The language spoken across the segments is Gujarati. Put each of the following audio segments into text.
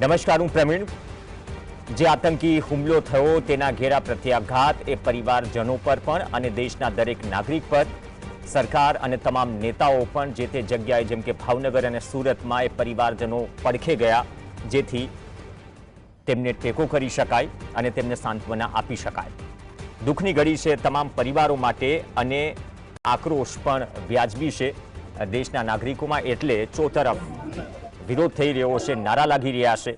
નમસ્કાર, હું પ્રવીણ। જે આતંકી હુમલો થયો તેના ઘેરા પ્રત્યાઘાત એ પરિવારજનો પર પણ અને દેશના દરેક નાગરિક પર સરકાર અને તમામ નેતાઓ પણ જે તે જગ્યાએ જેમ કે ભાવનગર અને સુરતમાં એ પરિવારજનો પડખે ગયા, જેથી તેમને ટેકો કરી શકાય અને તેમને સાંત્વના આપી શકાય। દુઃખની ઘડી છે તમામ પરિવારો માટે અને આક્રોશ પણ વ્યાજબી છે દેશના નાગરિકોમાં, એટલે ચોતરફ વિરોધ થઈ રહ્યો છે, નારા લાગી રહ્યા છે।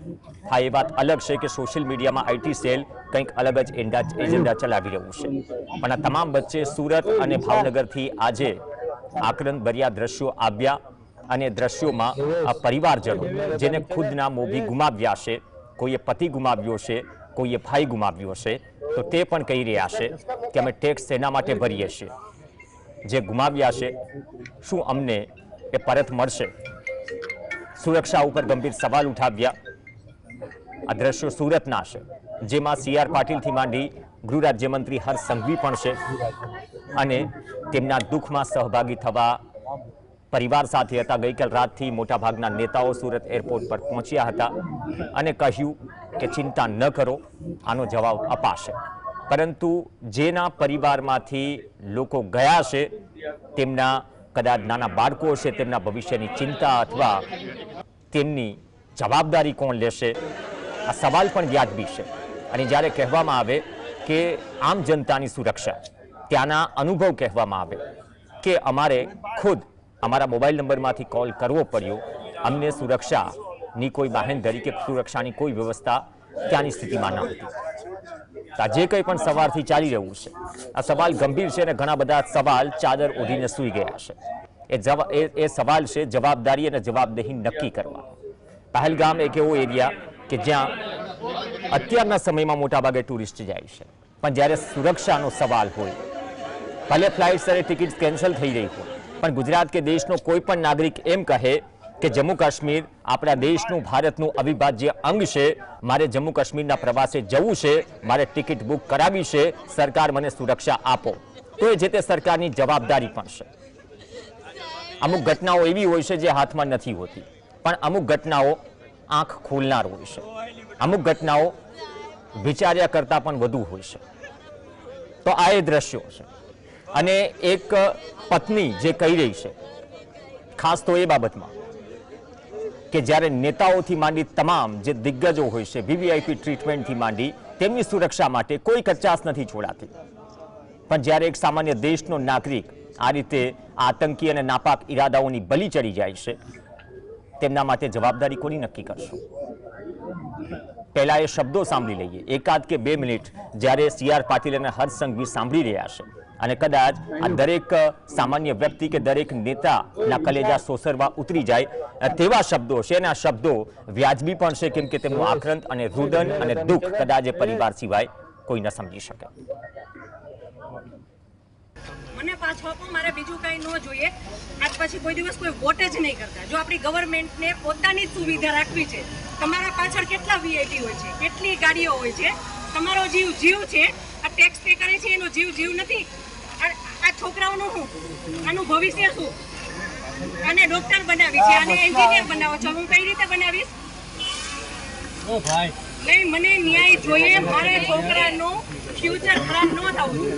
હા, એ વાત અલગ છે કે સોશિયલ મીડિયામાં આઈટી સેલ કંઈક અલગ જ એજન્ડા ચલાવી રહ્યું છે, પણ આ તમામ વચ્ચે સુરત અને ભાવનગરથી આજે આક્રંદભર્યા દ્રશ્યો આવ્યા અને દ્રશ્યોમાં આ પરિવારજનો જેને ખુદના મોભી ગુમાવ્યા છે, કોઈએ પતિ ગુમાવ્યો છે, કોઈએ ભાઈ ગુમાવ્યો છે, તો તે પણ કહી રહ્યા છે કે અમે ટેક્સ શેના માટે ભરીએ છીએ, જે ગુમાવ્યા છે શું અમને એ પરત મળશે? સુરક્ષા ઉપર ગંભીર સવાલ ઉઠાવ્યા। આ દ્રશ્યો સુરતના છે, જેમાં CR પાટીલથી માંડી ગૃહ રાજ્યમંત્રી હર્ષ સંઘવી પણ છે અને તેમના દુઃખમાં સહભાગી થવા પરિવાર સાથે હતા। ગઈકાલ રાતથી મોટાભાગના નેતાઓ સુરત એરપોર્ટ પર પહોંચ્યા હતા અને કહ્યું કે ચિંતા ન કરો, આનો જવાબ અપાશે। પરંતુ જેના પરિવારમાંથી લોકો ગયા છે તેમના કદાચ નાના બાળકો છે, તેમના ભવિષ્યની ચિંતા અથવા તેમની જવાબદારી કોણ લેશે, આ સવાલ પણ વ્યાજબી છે। અને જ્યારે કહેવામાં આવે કે આમ જનતાની સુરક્ષા, ત્યાંના અનુભવ કહેવામાં આવે કે અમારે ખુદ અમારા મોબાઈલ નંબરમાંથી કોલ કરવો પડ્યો, અમને સુરક્ષાની કોઈ બાહેંધરી કે સુરક્ષાની કોઈ વ્યવસ્થા ત્યાંની સ્થિતિમાં ન હતી। આ જે કંઈ પણ સવારથી ચાલી રહ્યું છે, આ સવાલ ગંભીર છે અને ઘણા બધા સવાલ ચાદર ઓઢીને સૂઈ ગયા છે। એ સવાલ છે જવાબદારી અને જવાબદેહી નક્કી કરવાનો। પહેલગામ એક એવો એરિયા કે જ્યાં અત્યારના સમયમાં મોટાભાગે ટુરિસ્ટ જાય છે, પણ જ્યારે સુરક્ષાનો સવાલ હોય, ભલે ફ્લાઇટ્સ અને ટિકિટ્સ કેન્સલ થઈ રહી હોય, પણ ગુજરાત કે દેશનો કોઈ પણ નાગરિક એમ કહે કે જમ્મુ કાશ્મીર આપણા દેશનું, ભારતનું અવિભાજ્ય અંગ છે, મારે જમ્મુ કાશ્મીરના પ્રવાસે જવું છે, મારે ટિકિટ બુક કરાવી છે, સરકાર મને સુરક્ષા આપો, તો એ જે તે સરકારની જવાબદારી પણ છે। અમુક ઘટનાઓ એવી હોય છે જે હાથમાં નથી હોતી, પણ અમુક ઘટનાઓ આંખ ખોલનાર હોય છે, અમુક ઘટનાઓ વિચાર્યા કરતાં પણ વધુ હોય છે। તો આ એ દ્રશ્યો છે અને એક પત્ની જે કહી રહી છે, ખાસ તો એ બાબતમાં કે જ્યારે નેતાઓથી માંડી તમામ જે દિગ્ગજો હોય છે, VVIP ટ્રીટમેન્ટથી માંડી તેમની સુરક્ષા માટે કોઈ કચાશ નથી છોડાતી, પણ જ્યારે એક સામાન્ય દેશનો નાગરિક આ રીતે આતંકી અને નાપાક ઈરાદાઓની બલી ચડી જાય છે, તેમના માટે જવાબદારી કોની નક્કી કરશો? પહેલા એ શબ્દો સાંભળી લઈએ, એકાદ કે 2 મિનિટ જ્યારે CR પાટીલ અને હર્ષ સંઘવી સાંભળી રહ્યા છે અને કદાચ આ દરેક સામાન્ય વ્યક્તિ કે દરેક નેતાના કલેજા સોસરવા ઉતરી જાય તેવા શબ્દો છે અને આ શબ્દો વ્યાજબી પણ છે, કેમ કે તેમનું આક્રંદ અને રુદન અને દુઃખ કદાચ એ પરિવાર સિવાય કોઈ ન સમજી શકે। મને પાછો આપો, મારે બીજું કંઈ ન જોઈએ। આજ પછી કોઈ દિવસ કોઈ વોટ જ નહીં કરતા। જો આપણી ગવર્મેન્ટને પોતાની જ સુવિધા રાખવી છે, તમારા પાછળ કેટલા VIP હોય છે, કેટલી ગાડીઓ હોય છે, તમારો જીવ છે, આ ટેક્સ પે કરે છે એનો જીવ નથી। આ છોકરાઓનું શું, આનું ભવિષ્ય શું? આને ડોક્ટર બનાવી છે, આને એન્જિનિયર બનાવો છો, હું કઈ રીતે બનાવીશ? નહીં, મને ન્યાય જોઈએ। મારા છોકરાનું ફ્યુચર ખરાબ ન થવું।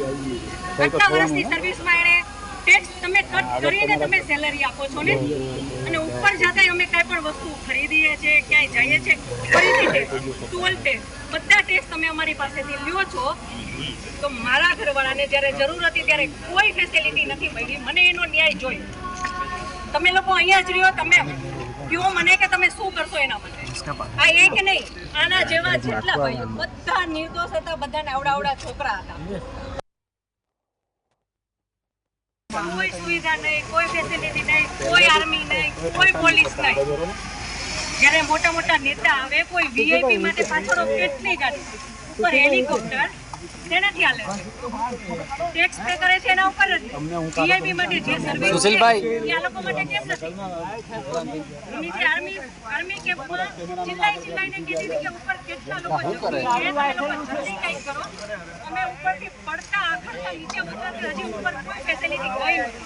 આટલા વર્ષની સર્વિસમાં એને ટેક્સ તમે કટ કરીને તમે સેલરી આપો છો ને, અને ઉપર જતા અમે કાંઈ પણ વસ્તુ ખરીદીએ છીએ, ક્યાંય જઈએ છીએ, ફરીથી ટેક્સ, ટોલ ટેક્સ, બધા ટેક્સ તમે અમારી પાસેથી લ્યો છો। તો મારા ઘરવાળાને જ્યારે જરૂર હતી ત્યારે કોઈ ફેસિલિટી નથી મળી, મને એનો ન્યાય જોઈએ। તમે લોકો અહીંયા જ રહ્યો, તમે કહો મને કે તમે શું કરશો એના માટે। આ એક નહીં, આના જેવા જેટલા ભાઈઓ બધા નિર્દોષ હતા, બધાને આવડા છોકરા હતા। કોઈ સુવિધા નહીં, કોઈ ફેસિલિટી નહીં, કોઈ આર્મી નહીં, કોઈ પોલીસ નહીં। જ્યારે મોટા નેતા આવે, કોઈ VIP માટે પાછળ કેટલી ગાડી, ઉપર હેલિકોપ્ટર, તેનાથી હાલે ટેક્સ પે કરે છે એના ઉપર નથી। VIP માટે જે સર્વિસ સુશીલભાઈ આ લોકો માટે કેમ નથી? નીચે આર્મી કેમ્પમાં ચિલ્લાઈને કીધી કે ઉપર કેટલા લોકો જલ્દી કંઈક કરો, અમે ઉપરથી પડતા આખડતા નીચે ઉતરતા, હજી ઉપર કોઈ ફેસિલિટી ગઈ નથી।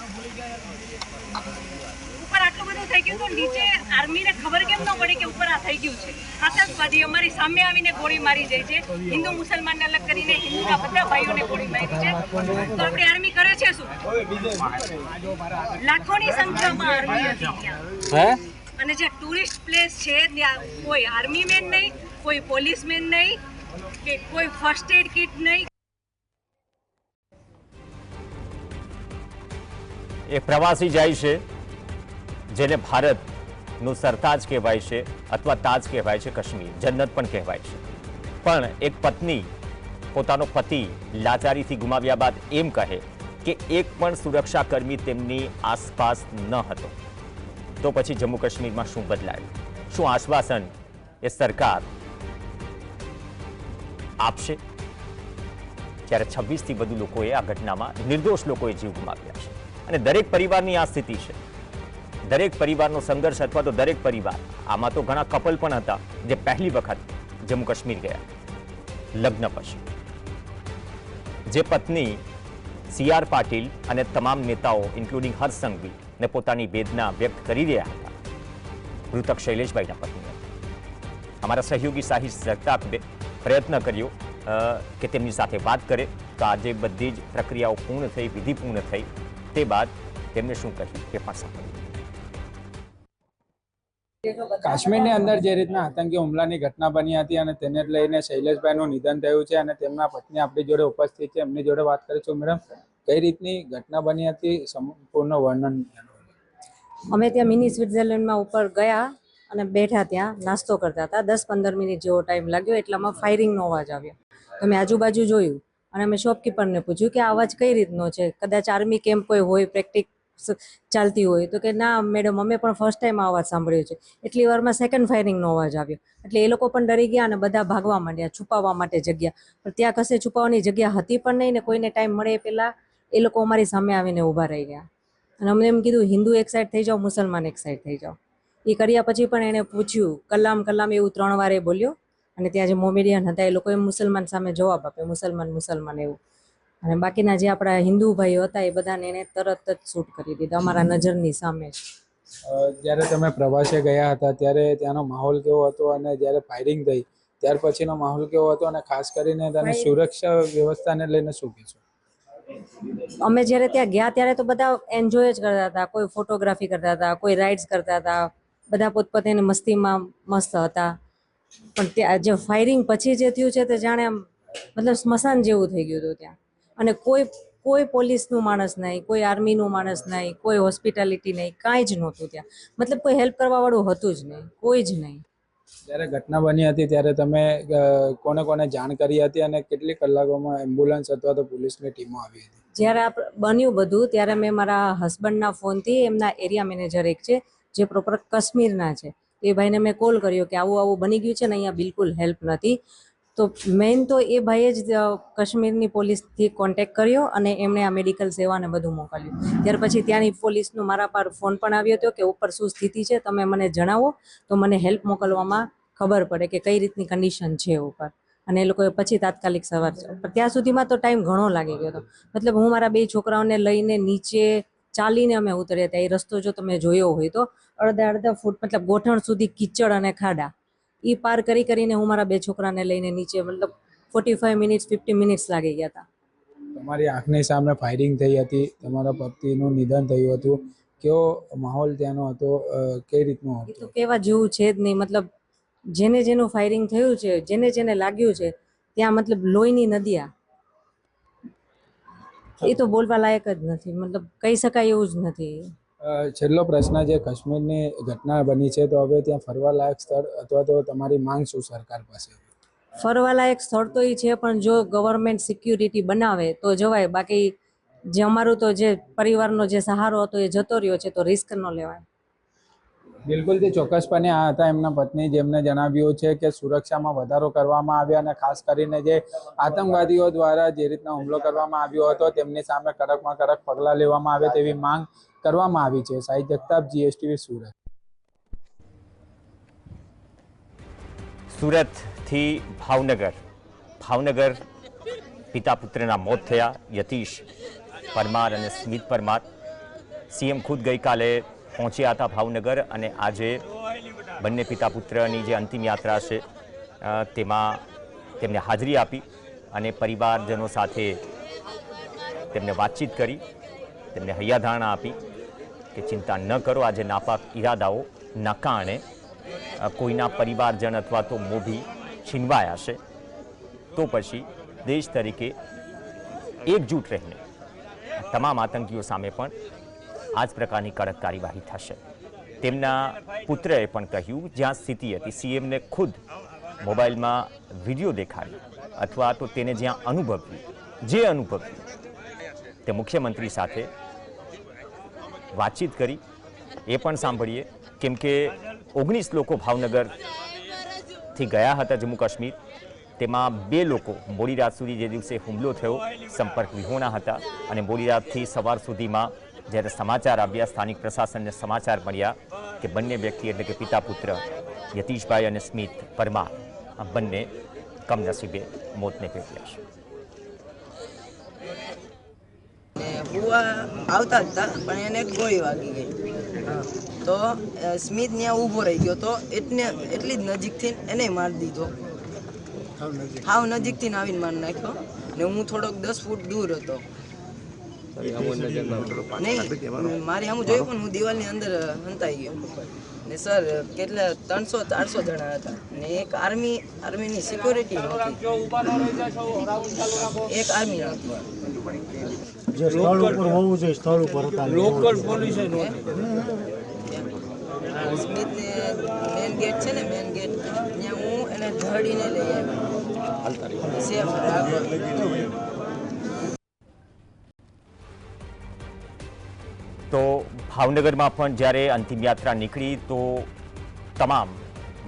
ઉપર આટલું બધું થઈ ગયું તો નીચે આર્મીને ખબર કેમ ન પડી કે ઉપર આ થઈ ગયું છે? આતંકવાદી અમારી સામે આવીને ગોળી મારી જાય છે, હિન્દુ મુસલમાનને અલગ કરીને હિન્દુના બધા ભાઈઓને ગોળી મારી છે, તો આપણી આર્મી કરે છે શું? લાખોની સંખ્યામાં આર્મી હતી ત્યાં, અને જે ટુરિસ્ટ પ્લેસ છે ત્યાં કોઈ આર્મી મેન નહીં, કોઈ પોલીસ મેન નહીં, કે કોઈ ફર્સ્ટ એડ કિટ નહીં. એક પ્રવાસી જાય છે જેને ભારતનું સરતાજ કહેવાય છે અથવા તાજ કહેવાય છે, કાશ્મીર જન્નત પણ કહેવાય છે, પણ એક પત્ની પોતાનો પતિ લાચારીથી ગુમાવ્યા બાદ એમ કહે કે એક પણ સુરક્ષાકર્મી તેમની આસપાસ ન હતો, તો પછી જમ્મુ કાશ્મીરમાં શું બદલાયું? શું આશ્વાસન એ સરકાર આપશે? જ્યારે 26થી વધુ લોકોએ આ ઘટનામાં, નિર્દોષ લોકોએ જીવ ગુમાવ્યા છે, અને દરેક પરિવારની આ સ્થિતિ છે. દરેક પરિવારનો સંઘર્ષ, અથવા તો દરેક પરિવાર, આમાં તો ઘણા કપલ પણ હતા જે પહેલી વખત જમ્મુ કાશ્મીર ગયા લગ્ન પછી. જે પત્ની CR પાટીલ અને તમામ નેતાઓ ઇન્ક્લુડિંગ હર્ષ સંઘવી ને પોતાની વેદના વ્યક્ત કરી રહ્યા હતા, મૃતક શૈલેષભાઈના પત્ની હતા. અમારા સહયોગી સાહિલ જગતાપે પ્રયત્ન કર્યો કે તેમની સાથે વાત કરે, તો આજે બધી જ પ્રક્રિયાઓ પૂર્ણ થઈ, વિધિ પૂર્ણ થઈ, તે બાદ તેમને શું કહ્યું તે પણ સાંભળ્યું. કાશ્મીરની અંદર જે રીતના આતંકી હુમલાની ઘટના બની હતી અને તેને લઈને શૈલેષભાઈનું નિધન થયું છે અને તેમના પત્ની આપણી જોડે ઉપસ્થિત છે, એમની જોડે વાત કરીશું. મેડમ, કઈ રીતની ઘટના બની હતી, સંપૂર્ણ વર્ણન. અમે ત્યાં મિની સ્વિટ્ઝરલેન્ડમાં ઉપર ગયા અને બેઠા, ત્યાં નાસ્તો કરતા હતા. 10-15 મિનિટ જેવો ટાઈમ લાગ્યો, એટલામાં ફાયરિંગનો અવાજ આવ્યો. તો મેં આજુબાજુ જોયું અને અમે શોપકીપરને પૂછ્યું કે આ અવાજ કઈ રીતનો છે, કદાચ આર્મી કેમ્પ કોઈ હોય, પ્રેક્ટિસ ચાલતી હોય. તો કે ના મેડમ, અમે પણ ફર્સ્ટ ટાઈમ આ અવાજ સાંભળ્યો છે. એટલી વારમાં સેકન્ડ ફાયરિંગનો અવાજ આવ્યો, એટલે એ લોકો પણ ડરી ગયા અને બધા ભાગવા માંડ્યા છુપાવવા માટે જગ્યા. પણ ત્યાં કશે છુપાવવાની જગ્યા હતી પણ નહીં, ને કોઈને ટાઈમ મળે એ પહેલાં એ લોકો અમારી સામે આવીને ઊભા રહી ગયા. અને અમને એમ કીધું હિન્દુ એક સાઈડ થઈ જાઓ, મુસલમાન એક સાઈડ થઈ જાઓ. એ કર્યા પછી પણ એણે પૂછ્યું કલામ કલામ એવું 3 વાર એ બોલ્યો, અને ત્યાં જે મોમેડિયન હતા એ લોકોએ મુસલમાન સામે જવાબ આપ્યો, મુસલમાન મુસલમાન એવું. અને બાકીના જે આપણા હિન્દુ ભાઈઓ હતા એ બધાને એને તરત જ શૂટ કરી દીધા અમારા નજરની સામે. જ્યારે તમે પ્રવાસે ગયા હતા ત્યારે ત્યાંનો માહોલ કેવો હતો અને જ્યારે ફાયરિંગ થઈ ત્યાર પછીનો માહોલ કેવો હતો, અને ખાસ કરીને તેની સુરક્ષા વ્યવસ્થાને લઈને શું કહેશો? અમે જ્યારે ત્યાં ગયા ત્યારે તો બધા એન્જોય જ કરતા હતા, કોઈ ફોટોગ્રાફી કરતા હતા, કોઈ રાઇડ્સ કરતા હતા, બધા પોતપોતાની મસ્તીમાં મસ્ત હતા. પણ ત્યાં જે ફાયરિંગ પછી જે થયું છે તે જાણે મતલબ સ્મશાન જેવું થઈ ગયું હતું ત્યાં. અને કોઈ પોલીસનું માણસ નહીં, કોઈ આર્મીનું માણસ નહીં, કોઈ હોસ્પિટાલિટી નહીં, કાંઈ જ નહોતું ત્યાં. મતલબ કોઈ હેલ્પ કરવાવાળું હતું જ નહીં, કોઈ જ નહીં. જ્યારે ઘટના બની હતી ત્યારે તમે કોને કોને જાણ કરી હતી અને કેટલી કલાકોમાં એમ્બ્યુલન્સ અથવા તો પોલીસની ટીમો આવી હતી? જ્યારે બન્યું બધું ત્યારે મેં મારા હસબન્ડના ફોનથી, એમના એરિયા મેનેજર એક છે જે પ્રોપર કાશ્મીરના છે, એ ભાઈને મેં કોલ કર્યો કે આવું આવું બની ગયું છે ને અહીંયા બિલકુલ હેલ્પ નથી. તો મેઇન તો એ ભાઈએ જ કાશ્મીરની પોલીસથી કોન્ટેક્ટ કર્યો અને એમણે આ મેડિકલ સેવાને બધું મોકલ્યું. ત્યાર પછી ત્યાંની પોલીસનો મારા પર ફોન પણ આવ્યો હતો કે ઉપર શું સ્થિતિ છે, તમે મને જણાવો તો મને હેલ્પ મોકલવામાં ખબર પડે કે કઈ રીતની કન્ડિશન છે ઉપર. અને એ લોકોએ પછી તાત્કાલિક સવાર, પણ ત્યાં સુધીમાં તો ટાઈમ ઘણો લાગી ગયો હતો. મતલબ હું મારા 2 છોકરાઓને લઈને નીચે ચાલીને અમે ઉતર્યા હતા. એ રસ્તો જો તમે જોયો હોય તો અડધા ફૂટ, મતલબ ગોઠણ સુધી કીચડ અને ખાડા, એ પાર કરીને હું મારા 2 છોકરાને લઈને નીચે, મતલબ 45 મિનિટ્સ 50 મિનિટ્સ લાગી ગયા હતા. તમારી આંખની સામે ફાયરિંગ થઈ હતી, તમારા પતિનું નિધન થયું હતું, કેવો માહોલ ત્યાંનો હતો, કઈ રીતનો એ હતો? તો કેવા જેવું છે જ નહીં. મતલબ જેનું ફાયરિંગ થયું છે, જેને લાગ્યું છે, ત્યાં મતલબ લોહીની નદીયા, એ તો બોલવા લાયક જ નથી, મતલબ કહી શકાય એવું જ નથી. છેલ્લો પ્રશ્ન, જે કાશ્મીરની ઘટના બની છે તો હવે ત્યાં ફરવા લાયક સ્થળ અથવા તો તમારી માંગ શું સરકાર પાસે? ફરવાલાયક સ્થળ તો એ છે, પણ જો ગવર્મેન્ટ સિક્યુરિટી બનાવે તો જવાય. બાકી જે અમારું તો જે પરિવારનો જે સહારો હતો એ જતો રહ્યો છે, તો રિસ્ક ન લેવાય. બિલકુલ, તે ચોક્કસપણે આ હતા એમના પત્ની, જેમને જણાવ્યું છે કે સુરક્ષામાં વધારો કરવામાં આવ્યો અને ખાસ કરીને જે આતંકવાદીઓ દ્વારા જે રીતના હુમલો કરવામાં આવ્યો હતો તેમની સામે કડકમાં કડક પગલાં લેવામાં આવે તેવી માંગ કરવામાં આવી છે. સાહિલ જગતાપ, GSTV, સુરત. સુરતથી ભાવનગર પિતા પુત્રના મોત થયા, યતીશ પરમાર અને સ્મિત પરમાર. સીએમ ખુદ ગઈકાલે પહોંચ્યા હતા ભાવનગર અને આજે બંને પિતા પુત્રની જે અંતિમ યાત્રા છે તેમાં તેમને હાજરી આપી અને પરિવારજનો સાથે તેમને વાતચીત કરી, તેમને હૈયાધારણા આપી કે ચિંતા ન કરો, આજે નાપાક ઈરાદાઓ ના કારણે કોઈના પરિવારજન અથવા તો મોભી છીનવાયા છે, તો પછી દેશ તરીકે એકજૂટ રહીને તમામ આતંકીઓ સામે પણ આ જ પ્રકારની કડક કાર્યવાહી થશે. તેમના પુત્રએ પણ કહ્યું, જ્યાં સ્થિતિ હતી, સીએમને ખુદ મોબાઈલમાં વિડીયો દેખાડી અથવા તો તેને જ્યાં અનુભવ્યું તે મુખ્યમંત્રી સાથે વાતચીત કરી એ પણ સાંભળીએ. કેમ કે 19 લોકો ભાવનગરથી ગયા હતા જમ્મુ કાશ્મીર, તેમાં 2 લોકો મોડી રાત સુધી જે દિવસે હુમલો થયો સંપર્ક વિહોણા હતા અને મોડી રાતથી સવાર સુધીમાં જ્યારે સમાચાર આવ્યા, સ્થાનિક પ્રશાસનને સમાચાર મળ્યા કે બંને વ્યક્તિ એટલે કે પિતા પુત્ર યતીશભાઈ અને સ્મિત પરમાર બંને કમનસીબે મોતને ભેટ્યા છે. બુઆ આવતા જ હતા પણ એને ગોળી વાગી ગઈ. તો સ્મિત ત્યાં ઊભો રહી ગયો તો એટલી જ નજીકથી એને મારી દીધો. હાવ નજીકથી આવીને મારી નાખ્યો ને હું થોડોક 10 ફૂટ દૂર હતો. નહીં, મારી સામું જોયું પણ હું દિવાલની અંદર હંતાઈ ગયો. ને સર કેટલા 300-400 જણા હતા ને એક આર્મીની સિક્યોરિટી નહોતી, એક આર્મી નહોતી. જે સ્થળ ઉપર હોવું જોઈએ સ્થળ ઉપર હતા, લોકલ પોલીસ સ્મિતને મેન ગેટ છે ને, મેન ગેટ ત્યાં હું એને ધડીને લઈ આવ્યો સેફ રાખો. તો ભાવનગરમાં પણ જ્યારે અંતિમ યાત્રા નીકળી તો તમામ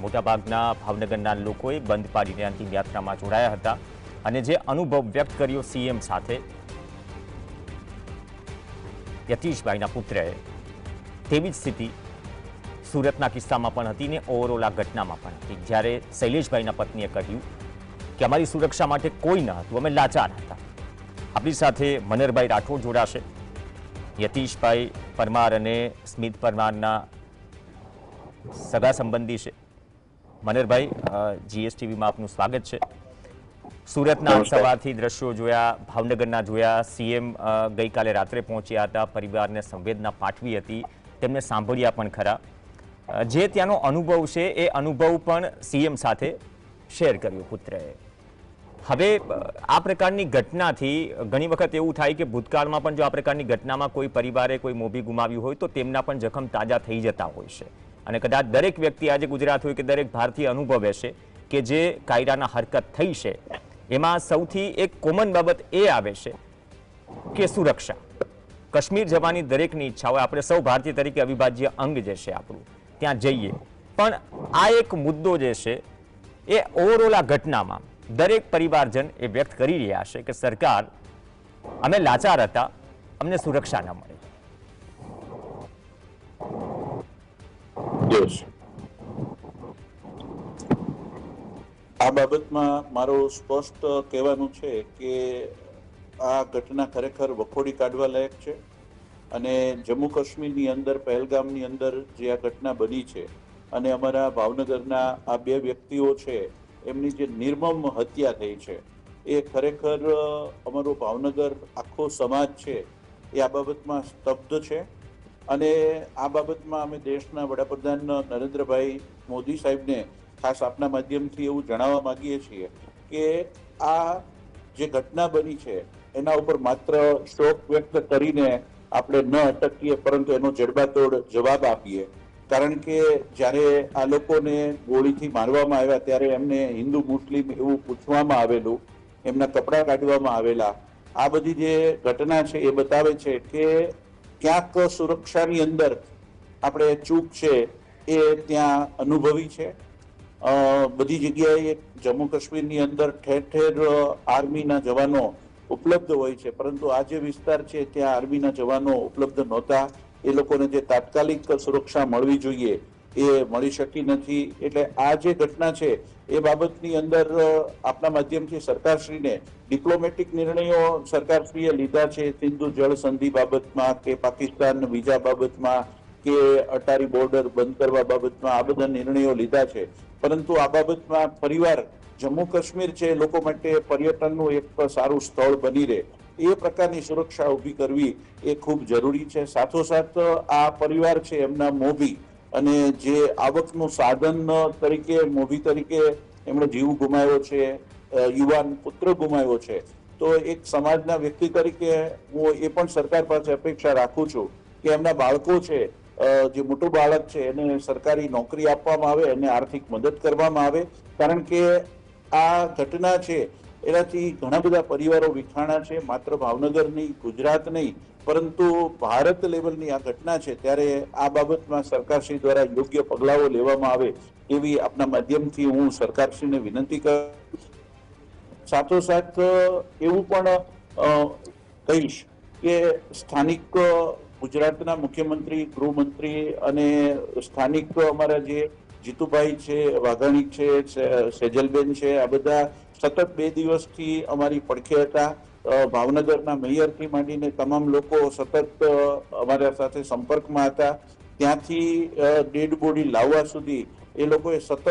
મોટાભાગના ભાવનગરના લોકોએ બંધ પાડીને અંતિમ યાત્રામાં જોડાયા હતા અને જે અનુભવ વ્યક્ત કર્યો સીએમ સાથે યતીશભાઈના પુત્રએ, તેવી જ સ્થિતિ સુરતના કિસ્સામાં પણ હતી ને ઓવરઓલ આ ઘટનામાં પણ હતી. જ્યારે શૈલેષભાઈના પત્નીએ કહ્યું કે અમારી સુરક્ષા માટે કોઈ ન હતું, અમે લાચાર હતા. આપણી સાથે મનરભાઈ રાઠોડ જોડાશે. યતીશભાઈ પરમાર અને સ્મિત પરમારના સગા સંબંધી છે. મનરભાઈ, જીએસટીવીમાં આપનું સ્વાગત છે. સુરતના સવારથી દ્રશ્યો જોયા, ભાવનગરના જોયા. સીએમ ગઈકાલે રાત્રે પહોંચ્યા હતા, પરિવારને સંવેદના પાઠવી હતી, તેમને સાંભળ્યા પણ ખરા. જે ત્યાંનો અનુભવ છે એ અનુભવ પણ સીએમ સાથે શેર કર્યો પુત્રએ. હવે આ પ્રકારની ઘટનાથી ઘણી વખત એવું થાય કે ભૂતકાળમાં પણ જો આ પ્રકારની ઘટનામાં કોઈ પરિવારે કોઈ મોભી ગુમાવ્યું હોય તો તેમના પણ જખમ તાજા થઈ જતા હોય છે. અને કદાચ દરેક વ્યક્તિ આજે ગુજરાત હોય કે દરેક ભારતીય અનુભવે છે કે જે કાયદાના હરકત થઈ છે એમાં સૌથી એક કોમન બાબત એ આવે છે કે સુરક્ષા. કાશ્મીર જવાની દરેકની ઈચ્છા હોય, આપણે સૌ ભારતીય તરીકે અવિભાજ્ય અંગ જે છે આપણું, ત્યાં જઈએ. પણ આ એક મુદ્દો જે છે એ ઓવરઓલ આ ઘટનામાં દરેક પરિવારજન એ વ્યક્ત કરી રહ્યા છે કે સરકાર, અમે લાચાર હતા, અમને સુરક્ષા ન મળી. આ બાબતમાં મારું સ્પષ્ટ કહેવાનું છે કે આ ઘટના ખરેખર વખોડી કાઢવા લાયક છે અને જમ્મુ કાશ્મીરની અંદર પહેલગામની અંદર જે આ ઘટના બની છે અને અમારા ભાવનગરના આ 2 વ્યક્તિઓ છે એમની જે નિર્મમ હત્યા થઈ છે એ ખરેખર અમારો ભાવનગર આખો સમાજ છે એ આ બાબતમાં સ્તબ્ધ છે. અને આ બાબતમાં અમે દેશના વડાપ્રધાન નરેન્દ્રભાઈ મોદી સાહેબને ખાસ આપના માધ્યમથી એવું જણાવવા માંગીએ છીએ કે આ જે ઘટના બની છે એના ઉપર માત્ર શોક વ્યક્ત કરીને આપણે ન અટકીએ, પરંતુ એનો જડબાતોડ જવાબ આપીએ. કારણ કે જ્યારે આ લોકોને ગોળીથી મારવામાં આવ્યા ત્યારે એમને હિન્દુ મુસ્લિમ એવું પૂછવામાં આવેલું, એમના કપડાં કાઢવામાં આવેલા. આ બધી જે ઘટના છે એ બતાવે છે કે ક્યાંક સુરક્ષાની અંદર આપણે ચૂક છે એ ત્યાં અનુભવી છે. બધી જગ્યાએ જમ્મુ કાશ્મીરની અંદર ઠેર ઠેર આર્મીના જવાનો ઉપલબ્ધ હોય છે, પરંતુ આ જે વિસ્તાર છે ત્યાં આર્મીના જવાનો ઉપલબ્ધ નહોતા. એ લોકોને જે તાત્કાલિક સુરક્ષા મળવી જોઈએ એ મળી શકી નથી. એટલે આ જે ઘટના છે એ બાબતની અંદર આપના માધ્યમથી સરકારશ્રીને ડિપ્લોમેટિક નિર્ણયો સરકારશ્રીએ લીધા છે, સિંધુ જળ સંધિ બાબતમાં કે પાકિસ્તાન વિઝા બાબતમાં કે અટારી બોર્ડર બંધ કરવા બાબતમાં આ બધા નિર્ણયો લીધા છે, પરંતુ આ બાબતમાં પરિવાર જમ્મુ કાશ્મીર છે એ લોકો માટે પર્યટનનું એક સારું સ્થળ બની રહે એ પ્રકારની સુરક્ષા ઊભી કરવી એ ખૂબ જરૂરી છે. સાથોસાથ આ પરિવાર છે એમના મોભી અને જે આવકનું સાધન તરીકે મોભી તરીકે એમણે જીવ ગુમાવ્યો છે, યુવાન પુત્ર ગુમાવ્યો છે, તો એક સમાજના વ્યક્તિ તરીકે હું એ પણ સરકાર પાસે અપેક્ષા રાખું છું કે એમના બાળકો છે, જે મોટું બાળક છે એને સરકારી નોકરી આપવામાં આવે, એને આર્થિક મદદ કરવામાં આવે, કારણ કે આ ઘટના છે એનાથી ઘણા બધા પરિવારો વિખાણા છે. માત્ર ભાવનગર નહીં, ગુજરાત નહીં, પરંતુ ભારત લેવલની આ ઘટના છે, ત્યારે આ બાબતમાં સરકારશ્રી દ્વારા યોગ્ય પગલાઓ લેવામાં આવે એવી આપના માધ્યમથી હું સરકારશ્રીને વિનંતી કરું. સાથોસાથ એવું પણ કહીશ કે સ્થાનિક ગુજરાતના મુખ્યમંત્રી, ગૃહમંત્રી અને સ્થાનિક અમારા જે જીતુભાઈ છે, વાઘાણી છે, સેજલબેન છે, આ બધા સતત 2 દિવસથી અમારી પડખે હતા. ભાવનગરના મેયરથી માંડીને તમામ લોકો સતત અમારા સાથે સંપર્કમાં હતા. ત્યાંથી ડેડ બોડી લાવવા સુધી એ લોકોએ સતત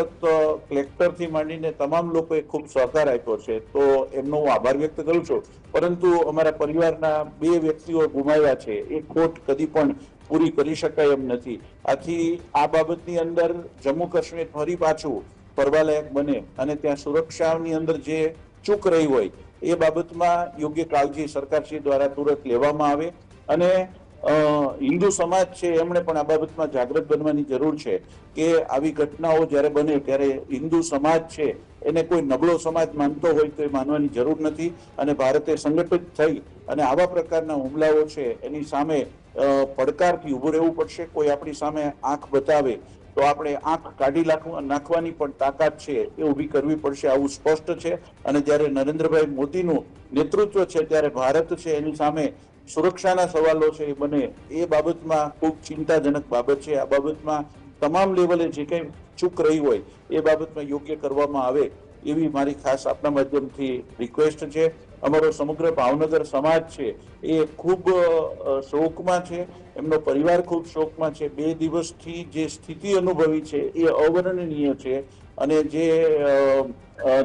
કલેક્ટરથી માંડીને તમામ લોકોએ ખૂબ સહકાર આપ્યો છે, તો એમનો હું આભાર વ્યક્ત કરું છું. પરંતુ અમારા પરિવારના 2 વ્યક્તિઓ ગુમાવ્યા છે એ ખોટ કદી પણ પૂરી કરી શકાય એમ નથી. આથી આ બાબતની અંદર જમ્મુ કાશ્મીર ફરી પાછું ફરવાલાયક બને અને ત્યાં સુરક્ષાની અંદર જે ચૂક રહી હોય એ બાબતમાં યોગ્ય કાળજી સરકારશ્રી દ્વારા તુરંત લેવામાં આવે. અને હિન્દુ સમાજ છે એમણે પણ આ બાબતમાં જાગૃત બનવાની જરૂર છે કે આવી ઘટનાઓ જ્યારે બને ત્યારે હિન્દુ સમાજ છે એને કોઈ નબળો સમાજ માનતો હોય તો એ માનવાની જરૂર નથી, અને ભારતે સંગઠિત થઈ અને આવા પ્રકારના હુમલાઓ છે એની સામે પડકારથી ઊભું રહેવું પડશે. કોઈ આપણી સામે આંખ બતાવે તો આપણે આંખ કાઢી નાખવાની પણ તાકાત છે એ ઊભી કરવી પડશે, આવું સ્પષ્ટ છે. અને જ્યારે નરેન્દ્રભાઈ મોદીનું નેતૃત્વ છે ત્યારે ભારત છે એની સામે સુરક્ષાના સવાલો છે એ બને એ બાબતમાં ખૂબ ચિંતાજનક બાબત છે. આ બાબતમાં તમામ લેવલે જે કંઈ ચૂક રહી હોય એ બાબતમાં યોગ્ય કરવામાં આવે એવી મારી ખાસ આપના માધ્યમથી રિક્વેસ્ટ છે. અમારો સમગ્ર ભાવનગર સમાજ છે એ ખૂબ શોકમાં છે, એમનો પરિવાર ખૂબ શોકમાં છે. 2 દિવસથી જે સ્થિતિ અનુભવી છે એ અવર્ણનીય છે. અને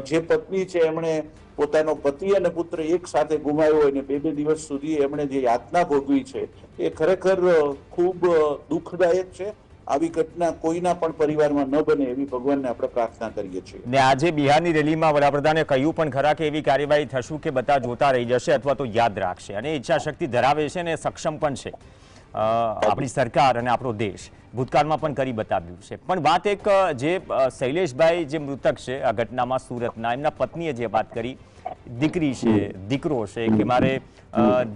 જે પત્ની છે એમણે પોતાનો પતિ અને પુત્ર એક સાથે ગુમાવ્યો હોય ને 2 દિવસ સુધી એમણે જે યાતના ભોગવી છે એ ખરેખર ખૂબ દુઃખદાયક છે. આવી ઘટના કોઈના પણ પરિવારમાં ન બને એવી ભગવાનને આપણે પ્રાર્થના કરીએ છીએ. ને આજે બિહારની રેલીમાં વડાપ્રધાને કહ્યું પણ ખરા કે એવી કાર્યવાહી થશે કે બધા જોતા રહી જશે અથવા તો યાદ રાખશે, અને ઈચ્છા શક્તિ ધરાવે છે અને સક્ષમ પણ છે આપણી સરકાર અને આપણો દેશ. ભૂતકાળમાં પણ કરી બતાવ્યું છે. પણ વાત એક જે શૈલેષભાઈ જે મૃતક છે આ ઘટનામાં સુરતના, એમના પત્નીએ જે વાત કરી, દીકરી છે, દીકરો છે કે મારે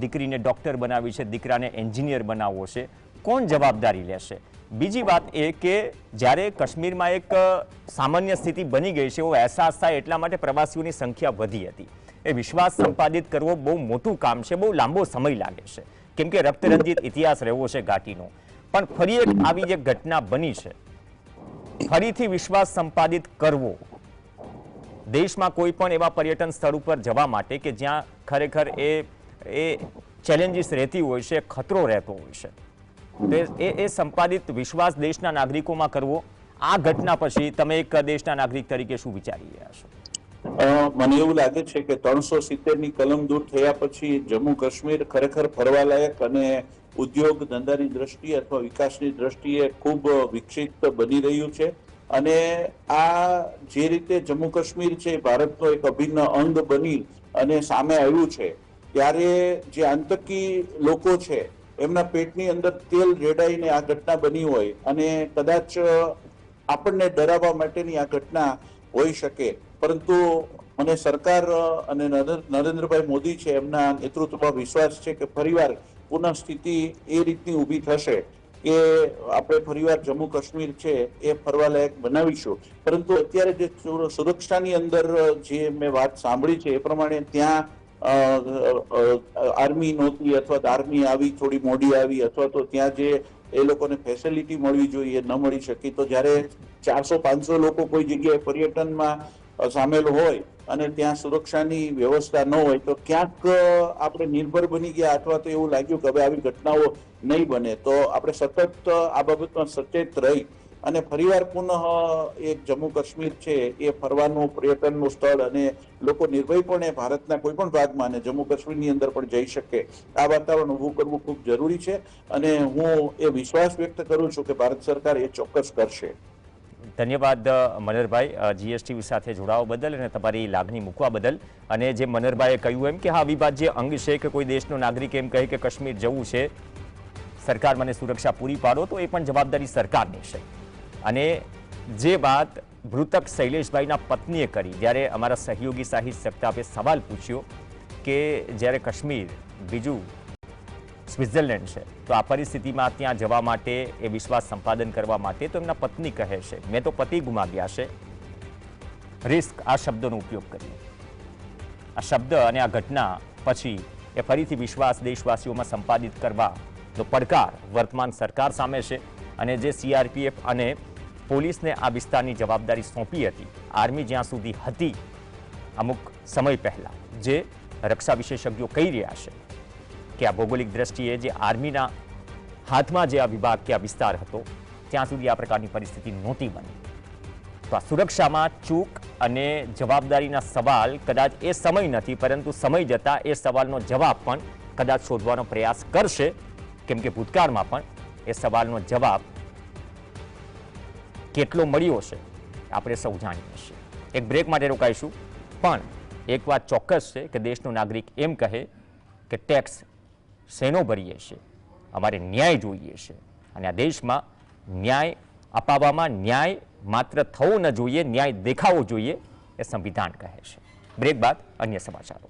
દીકરીને ડોક્ટર બનાવી છે, દીકરાને એન્જિનિયર બનાવવો છે, કોણ જવાબદારી લેશે? બીજી વાત એ કે જ્યારે કાશ્મીરમાં એક સામાન્ય સ્થિતિ બની ગઈ છે એવો અહેસાસ થાય એટલા માટે પ્રવાસીઓની સંખ્યા વધી હતી. એ વિશ્વાસ સંપાદિત કરવો બહુ મોટું કામ છે, બહુ લાંબો સમય લાગે છે, કેમ કે રક્તરંજિત ઇતિહાસ રહ્યો છે ઘાટીનો. પણ ફરી એક આવી જે ઘટના બની છે, ફરીથી વિશ્વાસ સંપાદિત કરવો દેશમાં કોઈ પણ એવા પર્યટન સ્થળ ઉપર જવા માટે કે જ્યાં ખરેખર એ ચેલેન્જીસ રહેતી હોય છે, ખતરો રહેતો હોય છે, એ સંપાદિત વિશ્વાસ દેશના નાગરિકોમાં કરવો, આ ઘટના પછી તમે એક દેશના નાગરિક તરીકે શું વિચારી રહ્યા છો? મને એવું લાગે છે કે 370ની કલમ દૂર થયા પછી જમ્મુ કાશ્મીર ખરેખર ફરવાલાયક અને ઉદ્યોગ ધંધાની દ્રષ્ટિએ અથવા વિકાસની દ્રષ્ટિએ ખૂબ વિકસિત બની રહ્યું છે. અને આ જે રીતે જમ્મુ કાશ્મીર છે ભારતનો એક અભિન્ન અંગ બની અને સામે આવ્યું છે, ત્યારે જે આતંકી લોકો છે એમના પેટની અંદર તેલ રેડાઈને આ ઘટના બની હોય અને કદાચ આપણને ડરાવવા માટેની આ ઘટના હોઈ શકે. પરંતુ મને સરકાર અને નરેન્દ્રભાઈ મોદી છે એમના નેતૃત્વમાં વિશ્વાસ છે કે ફરીવાર પુનઃ સ્થિતિ એ રીતની ઊભી થશે કે આપણે ફરીવાર જમ્મુ કાશ્મીર છે એ ફરવાલાયક બનાવીશું. પરંતુ અત્યારે જે સુરક્ષાની અંદર જે મેં વાત સાંભળી છે એ પ્રમાણે ત્યાં આર્મી નહોતી અથવા આર્મી આવી થોડી મોડી આવી અથવા તો ત્યાં જે એ લોકોને ફેસિલિટી મળવી જોઈએ ન મળી શકી. તો જ્યારે 400-500 લોકો કોઈ જગ્યાએ પર્યટનમાં સામેલ હોય અને ત્યાં સુરક્ષાની વ્યવસ્થા ન હોય તો ક્યાંક આપણે નિર્ભર બની ગયા અથવા તો એવું લાગ્યું કે હવે આવી ઘટનાઓ નહીં બને. તો આપણે સતત આ બાબતમાં સચેત રહી અને ફરીવાર પુનઃ એક જમ્મુ કાશ્મીર છે એ ફરવાનું પર્યટનનું સ્થળ અને લોકો નિર્ભયપણે ભારતના કોઈ પણ ભાગમાં અને જમ્મુ કાશ્મીરની અંદર પણ જઈ શકે આ વાતાવરણ ઊભું કરવું ખૂબ જરૂરી છે અને હું એ વિશ્વાસ વ્યક્ત કરું છું કે ભારત સરકાર એ ચોક્કસ કરશે. ધન્યવાદ મનહરભાઈ, જીએસટીવી સાથે જોડાવા બદલ અને તમારી લાગણી મૂકવા બદલ. અને જે મનહરભાઈએ કહ્યું એમ કે હા, અવિભાજ્ય અંગ છે કે કોઈ દેશનો નાગરિક એમ કહે કે કાશ્મીર જવું છે, સરકાર મને સુરક્ષા પૂરી પાડો, તો એ પણ જવાબદારી સરકારની છે. અને જે વાત મૃતક શૈલેષભાઈના પત્નીએ કરી, જ્યારે અમારા સહયોગી સાહિદ સપ્તાપે સવાલ પૂછ્યો કે જ્યારે કાશ્મીર બીજું સ્વિટ્ઝરલેન્ડ છે તો આ પરિસ્થિતિમાં ત્યાં જવા માટે, એ વિશ્વાસ સંપાદન કરવા માટે, તો એમના પત્ની કહે છે મેં તો પતિ ગુમાવ્યા છે, રિસ્ક આ શબ્દનો ઉપયોગ કર્યો. આ શબ્દ અને આ ઘટના પછી એ ફરીથી વિશ્વાસ દેશવાસીઓમાં સંપાદિત કરવાનો પડકાર વર્તમાન સરકાર સામે છે. અને જે સીઆરપીએફ અને પોલીસને આ વિસ્તારની જવાબદારી સોંપી હતી, આર્મી જ્યાં સુધી હતી અમુક સમય પહેલા, જે રક્ષા વિશેષજ્ઞો કહી રહ્યા છે કે આ ભૌગોલિક દ્રષ્ટિએ જે આર્મીના હાથમાં જે આ વિભાગ કે આ વિસ્તાર હતો ત્યાં સુધી આ પ્રકારની પરિસ્થિતિ નહોતી બની. તો આ સુરક્ષામાં ચૂક અને જવાબદારીના સવાલ કદાચ એ સમય નથી, પરંતુ સમય જતાં એ સવાલનો જવાબ પણ કદાચ શોધવાનો પ્રયાસ કરશે, કેમ કે ભૂતકાળમાં પણ એ સવાલનો જવાબ કેટલો મળ્યો છે આપણે સૌ જાણીએ છીએ. એક બ્રેક માટે રોકાઈશું, પણ એક વાત ચોક્કસ છે કે દેશનો નાગરિક એમ કહે કે ટેક્સ શેનો ભરીએ છીએ, અમારે ન્યાય જોઈએ છે. અને આ દેશમાં ન્યાય અપાવવામાં ન્યાય માત્ર થવો ન જોઈએ, ન્યાય દેખાવો જોઈએ, એ સંવિધાન કહે છે. બ્રેક બાદ અન્ય સમાચારો.